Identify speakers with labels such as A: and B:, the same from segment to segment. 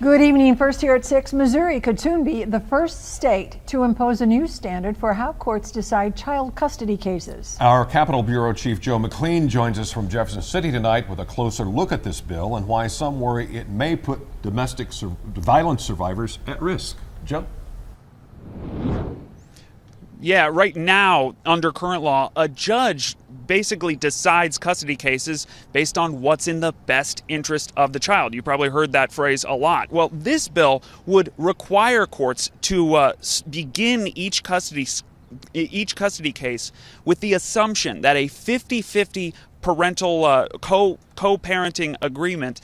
A: Good evening. First here at 6, Missouri could soon be the first state to impose a new standard for how courts decide child custody cases.
B: Our Capitol Bureau Chief Joe McLean joins us from Jefferson City tonight with a closer look at this bill and why some worry it may put domestic violence survivors at risk. Joe?
C: Yeah, right now, under current law, a judge basically decides custody cases based on what's in the best interest of the child. You probably heard that phrase a lot. Well, this bill would require courts to begin each custody case with the assumption that a 50-50 parental co-parenting agreement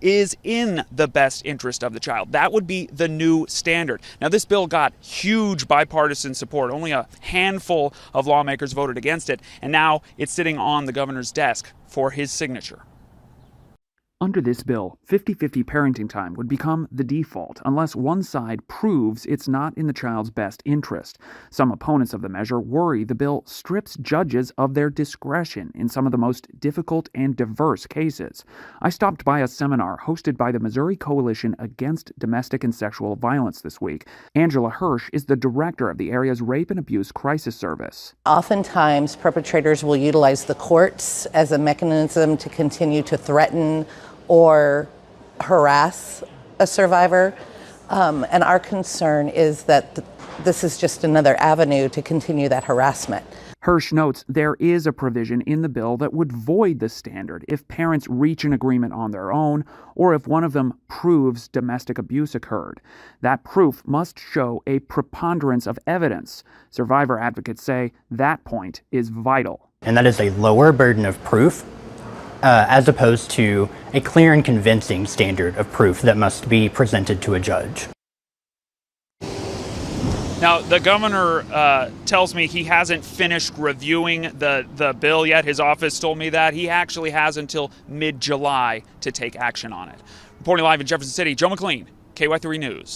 C: is in the best interest of the child. That would be the new standard. Now, this bill got huge bipartisan support. Only a handful of lawmakers voted against it, and now it's sitting on the governor's desk for his signature.
D: Under this bill, 50-50 parenting time would become the default unless one side proves it's not in the child's best interest. Some opponents of the measure worry the bill strips judges of their discretion in some of the most difficult and diverse cases. I stopped by a seminar hosted by the Missouri Coalition Against Domestic and Sexual Violence this week. Angela Hirsch is the director of the area's Rape and Abuse Crisis Service.
E: Oftentimes, perpetrators will utilize the courts as a mechanism to continue to threaten or harass a survivor. And our concern is that this is just another avenue to continue that harassment.
D: Hirsch notes there is a provision in the bill that would void the standard if parents reach an agreement on their own or if one of them proves domestic abuse occurred. That proof must show a preponderance of evidence. Survivor advocates say that point is vital.
F: And that is a lower burden of proof as opposed to a clear and convincing standard of proof that must be presented to a judge.
C: Now, the governor tells me he hasn't finished reviewing the bill yet. His office told me that. He actually has until mid-July to take action on it. Reporting live in Jefferson City, Joe McLean, KY3 News.